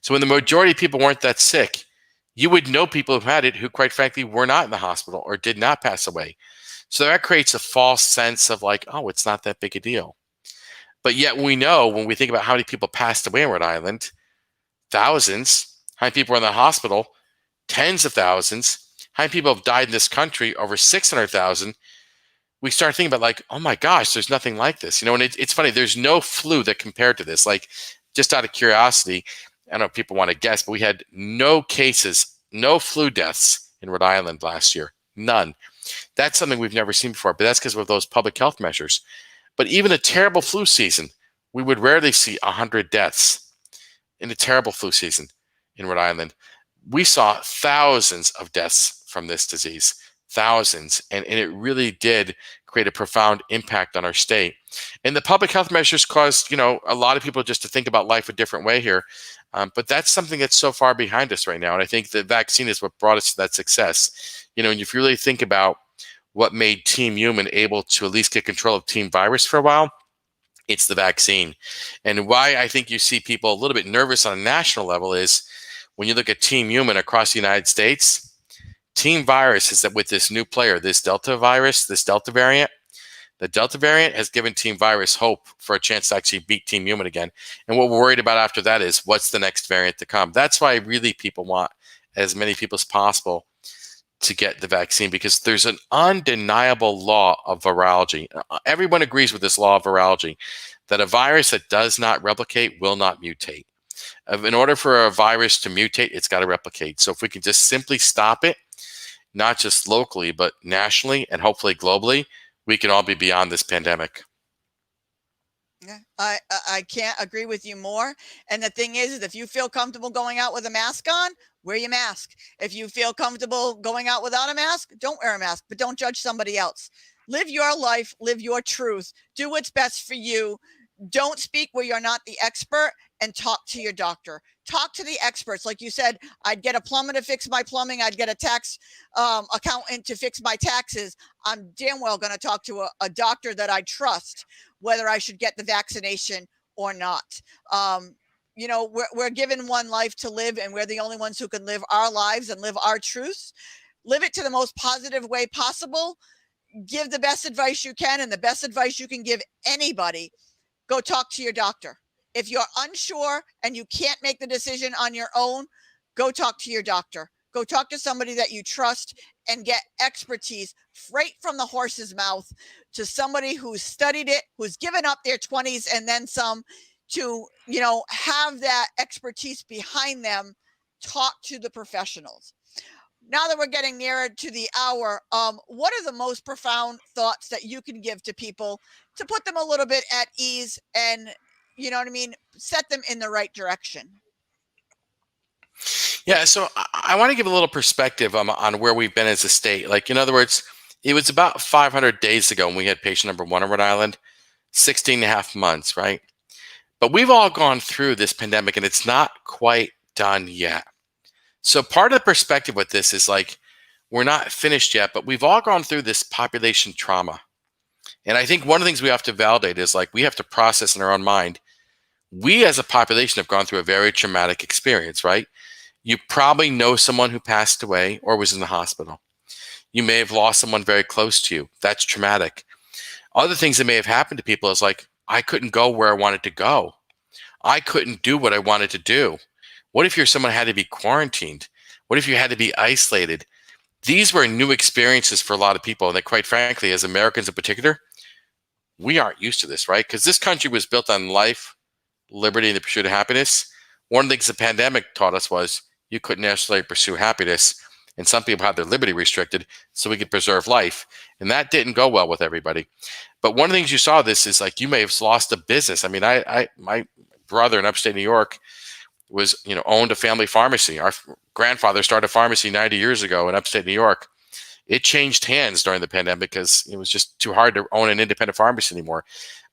[SPEAKER 2] So when the majority of people weren't that sick, you would know people who had it who, quite frankly, were not in the hospital or did not pass away. So that creates a false sense of like, oh, it's not that big a deal. But yet we know when we think about how many people passed away in Rhode Island, thousands. How many people were in the hospital? Tens of thousands. How many people have died in this country? Over 600,000. We start thinking about like, oh my gosh, there's nothing like this. And it's funny, there's no flu that compared to this. Like, just out of curiosity, I don't know if people want to guess, but we had no cases, no flu deaths in Rhode Island last year. None. That's something we've never seen before, but that's because of those public health measures. But even a terrible flu season, we would rarely see 100 deaths. in a terrible flu season in Rhode Island, we saw thousands of deaths from this disease, thousands. And it really did create a profound impact on our state. And the public health measures caused, a lot of people just to think about life a different way here. But that's something that's so far behind us right now. And I think the vaccine is what brought us to that success. And if you really think about what made Team Human able to at least get control of Team Virus for a while, it's the vaccine. And why I think you see people a little bit nervous on a national level is when you look at Team Human across the United States, Team Virus is that with this new player, this Delta virus, this Delta variant, the Delta variant has given Team Virus hope for a chance to actually beat Team Human again. And what we're worried about after that is what's the next variant to come. That's why really people want as many people as possible to get the vaccine, because there's an undeniable law of virology. Everyone agrees with this law of virology, that a virus that does not replicate will not mutate. In order for a virus to mutate, it's got to replicate. So if we can just simply stop it, not just locally, but nationally and hopefully globally, we can all be beyond this pandemic.
[SPEAKER 1] Yeah, I can't agree with you more. And the thing is if you feel comfortable going out with a mask on, wear your mask. If you feel comfortable going out without a mask, don't wear a mask, but don't judge somebody else. Live your life, live your truth, do what's best for you. Don't speak where you're not the expert, and talk to your doctor. Talk to the experts. Like you said, I'd get a plumber to fix my plumbing. I'd get a tax accountant to fix my taxes. I'm damn well going to talk to a doctor that I trust, whether I should get the vaccination or not. We're given one life to live, and we're the only ones who can live our lives and live our truths. Live it to the most positive way possible. Give the best advice you can, and the best advice you can give anybody, go talk to your doctor. If you're unsure and you can't make the decision on your own, go talk to your doctor. Go talk to somebody that you trust and get expertise right from the horse's mouth, to somebody who's studied it, who's given up their 20s and then some, to, have that expertise behind them. Talk to the professionals. Now that we're getting nearer to the hour, what are the most profound thoughts that you can give to people to put them a little bit at ease and, set them in the right direction?
[SPEAKER 2] Yeah, so I want to give a little perspective on where we've been as a state. Like, in other words, it was about 500 days ago when we had patient number 1 in Rhode Island, 16 and a half months, right? But we've all gone through this pandemic, and it's not quite done yet. So part of the perspective with this is like, we're not finished yet, but we've all gone through this population trauma. And I think one of the things we have to validate is like, we have to process in our own mind. We as a population have gone through a very traumatic experience, right? You probably know someone who passed away or was in the hospital. You may have lost someone very close to you. That's traumatic. Other things that may have happened to people is like, I couldn't go where I wanted to go. I couldn't do what I wanted to do. What if someone had to be quarantined? What if you had to be isolated? These were new experiences for a lot of people. And that, quite frankly, as Americans in particular, we aren't used to this, right? Because this country was built on life, liberty, and the pursuit of happiness. One of the things the pandemic taught us was you couldn't necessarily pursue happiness. And some people had their liberty restricted so we could preserve life. And that didn't go well with everybody. But one of the things you saw this is like, you may have lost a business. I mean, my brother in upstate New York was, owned a family pharmacy. Our grandfather started a pharmacy 90 years ago in upstate New York. It changed hands during the pandemic because it was just too hard to own an independent pharmacy anymore.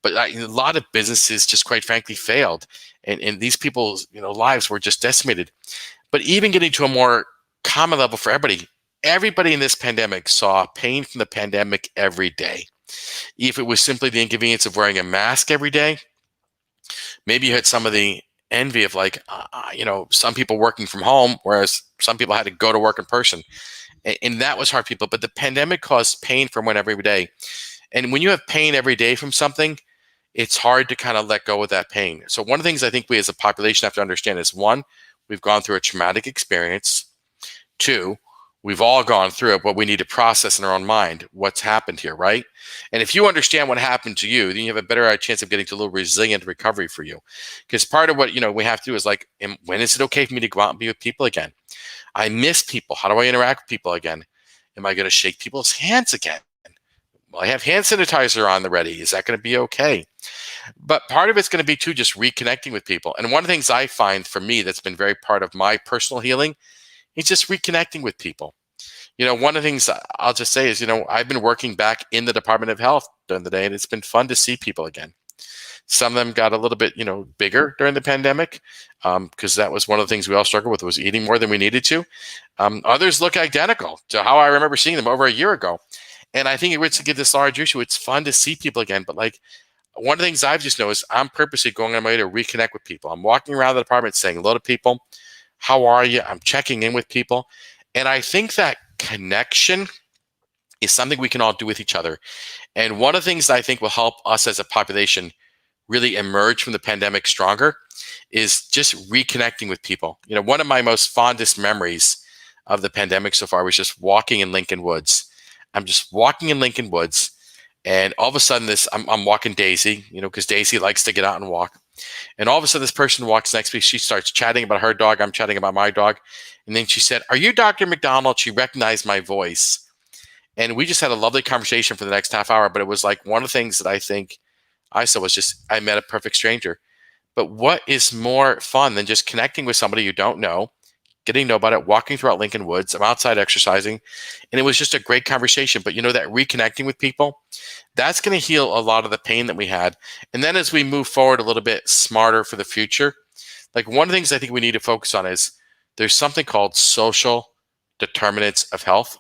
[SPEAKER 2] But a lot of businesses just quite frankly failed. And these people's lives were just decimated. But even getting to a more common level for everybody in this pandemic saw pain from the pandemic every day. If it was simply the inconvenience of wearing a mask every day, maybe you had some of the envy of like, some people working from home, whereas some people had to go to work in person. And that was hard for people. But the pandemic caused pain from one every day. And when you have pain every day from something, it's hard to kind of let go of that pain. So one of the things I think we as a population have to understand is, one, we've gone through a traumatic experience. Two, we've all gone through it, but we need to process in our own mind what's happened here, right? And if you understand what happened to you, then you have a better chance of getting to a little resilient recovery for you. Because part of what we have to do is like, when is it okay for me to go out and be with people again? I miss people. How do I interact with people again? Am I going to shake people's hands again? Well, I have hand sanitizer on the ready. Is that going to be okay? But part of it's going to be too just reconnecting with people. And one of the things I find for me that's been very part of my personal healing is just reconnecting with people. One of the things I'll just say is, I've been working back in the Department of Health during the day, and it's been fun to see people again. Some of them got a little bit, bigger during the pandemic, because that was one of the things we all struggled with, was eating more than we needed to. Others look identical to how I remember seeing them over a year ago. And I think it's to get this large issue. It's fun to see people again. But like, one of the things I've just noticed, I'm purposely going on my way to reconnect with people. I'm walking around the department saying hello to people. How are you? I'm checking in with people. And I think that connection is something we can all do with each other. And one of the things that I think will help us as a population really emerge from the pandemic stronger is just reconnecting with people. One of my most fondest memories of the pandemic so far was just walking in Lincoln Woods. I'm just walking in Lincoln Woods, and all of a sudden I'm walking Daisy, because Daisy likes to get out and walk. And all of a sudden this person walks next to me. She starts chatting about her dog. I'm chatting about my dog. And then she said, "Are you Dr. McDonald?" She recognized my voice. And we just had a lovely conversation for the next half hour. But it was like one of the things that I think I saw was just, I met a perfect stranger. But what is more fun than just connecting with somebody you don't know, getting to know about it, walking throughout Lincoln Woods? I'm outside exercising, and it was just a great conversation. But that reconnecting with people, that's going to heal a lot of the pain that we had. And then as we move forward a little bit smarter for the future, like one of the things I think we need to focus on is there's something called social determinants of health.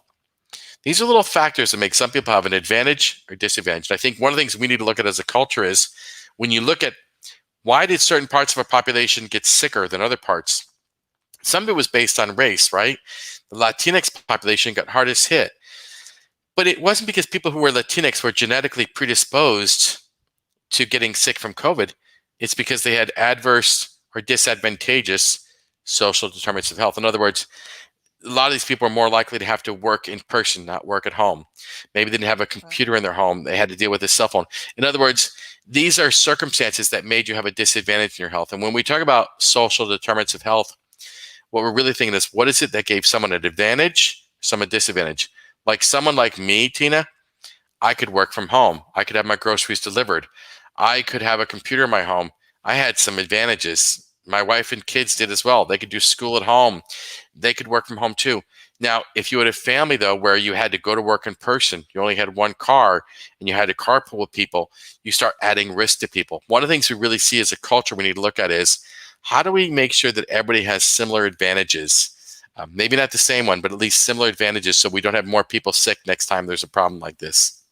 [SPEAKER 2] These are little factors that make some people have an advantage or disadvantage. And I think one of the things we need to look at as a culture is when you look at why did certain parts of a population get sicker than other parts? Some of it was based on race, right? The Latinx population got hardest hit. But it wasn't because people who were Latinx were genetically predisposed to getting sick from COVID. It's because they had adverse or disadvantageous social determinants of health. In other words, a lot of these people are more likely to have to work in person, not work at home. Maybe they didn't have a computer in their home. They had to deal with a cell phone. In other words, these are circumstances that made you have a disadvantage in your health. And when we talk about social determinants of health, what we're really thinking is, what is it that gave someone an advantage, some a disadvantage? Like someone like me, Tina, I could work from home. I could have my groceries delivered. I could have a computer in my home. I had some advantages. My wife and kids did as well. They could do school at home. They could work from home too. Now, if you had a family though, where you had to go to work in person, you only had one car and you had to carpool with people, you start adding risk to people. One of the things we really see as a culture we need to look at is, how do we make sure that everybody has similar advantages? Maybe not the same one, but at least similar advantages, so we don't have more people sick next time there's a problem like this.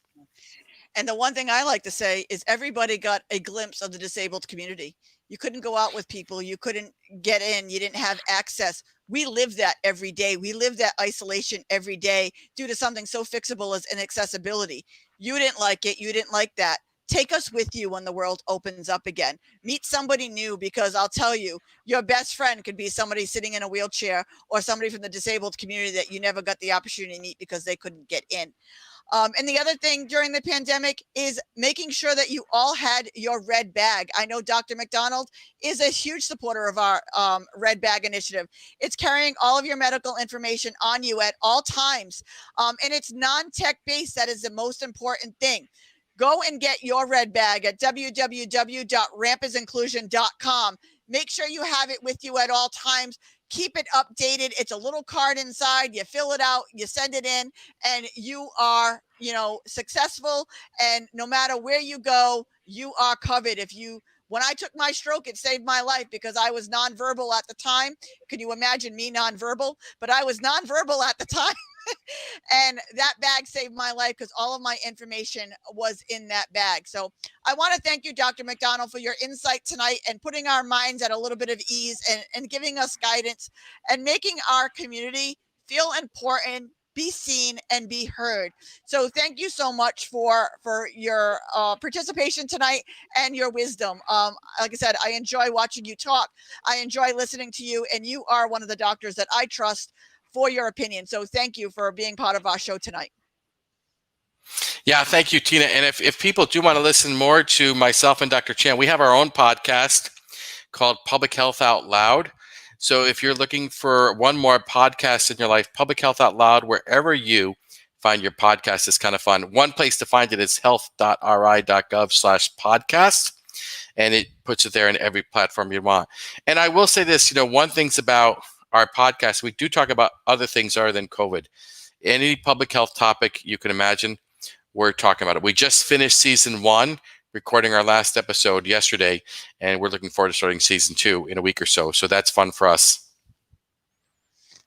[SPEAKER 1] And the one thing I like to say is everybody got a glimpse of the disabled community. You couldn't go out with people. You couldn't get in. You didn't have access. We live that every day. We live that isolation every day due to something so fixable as inaccessibility. You didn't like it. You didn't like that. Take us with you when the world opens up again. Meet somebody new, because I'll tell you, your best friend could be somebody sitting in a wheelchair or somebody from the disabled community that you never got the opportunity to meet because they couldn't get in. And the other thing during the pandemic is making sure that you all had your red bag. I know Dr. McDonald is a huge supporter of our red bag initiative. It's carrying all of your medical information on you at all times. And it's non-tech based. That is the most important thing. Go and get your red bag at www.rampasinclusion.com. Make sure you have it with you at all times. Keep it updated. It's a little card inside. You fill it out, you send it in, and you are, successful. And no matter where you go, you are covered. When I took my stroke, it saved my life because I was nonverbal at the time. Can you imagine me nonverbal? But I was nonverbal at the time. And that bag saved my life because all of my information was in that bag. So I want to thank you, Dr. McDonald, for your insight tonight and putting our minds at a little bit of ease and giving us guidance and making our community feel important, be seen, and be heard. So thank you so much for your participation tonight and your wisdom. Like I said, I enjoy watching you talk. I enjoy listening to you, and you are one of the doctors that I trust for your opinion. So thank you for being part of our show tonight.
[SPEAKER 2] Yeah, thank you, Tina. And if people do want to listen more to myself and Dr. Chan, we have our own podcast called Public Health Out Loud. So if you're looking for one more podcast in your life, Public Health Out Loud, wherever you find your podcast is kind of fun. One place to find it is health.ri.gov/podcast. And it puts it there in every platform you want. And I will say this, one thing's about our podcast, we do talk about other things other than COVID. Any public health topic you can imagine, we're talking about it. We just finished season 1, recording our last episode yesterday, and we're looking forward to starting season 2 in a week or so. So that's fun for us.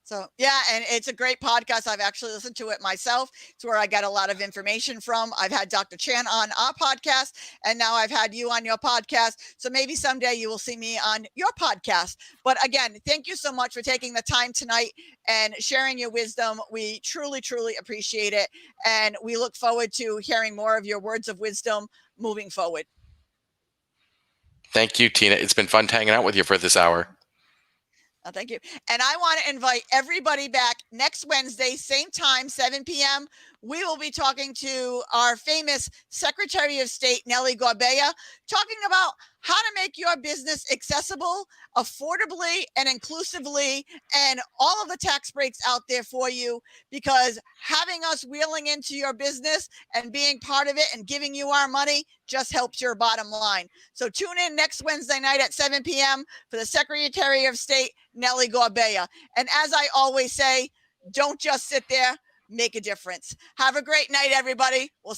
[SPEAKER 1] So, yeah, and it's a great podcast. I've actually listened to it myself. It's where I get a lot of information from. I've had Dr. Chan on our podcast, and now I've had you on your podcast. So maybe someday you will see me on your podcast. But again, thank you so much for taking the time tonight and sharing your wisdom. We truly, truly appreciate it. And we look forward to hearing more of your words of wisdom moving forward.
[SPEAKER 2] Thank you, Tina. It's been fun hanging out with you for this hour.
[SPEAKER 1] Oh, thank you. And I want to invite everybody back next Wednesday, same time, 7 p.m. We will be talking to our famous Secretary of State, Nellie Gorbea, talking about how to make your business accessible, affordably, and inclusively, and all of the tax breaks out there for you, because having us wheeling into your business and being part of it and giving you our money just helps your bottom line. So tune in next Wednesday night at 7 p.m. for the Secretary of State, Nellie Gorbea. And as I always say, don't just sit there, make a difference. Have a great night, everybody. We'll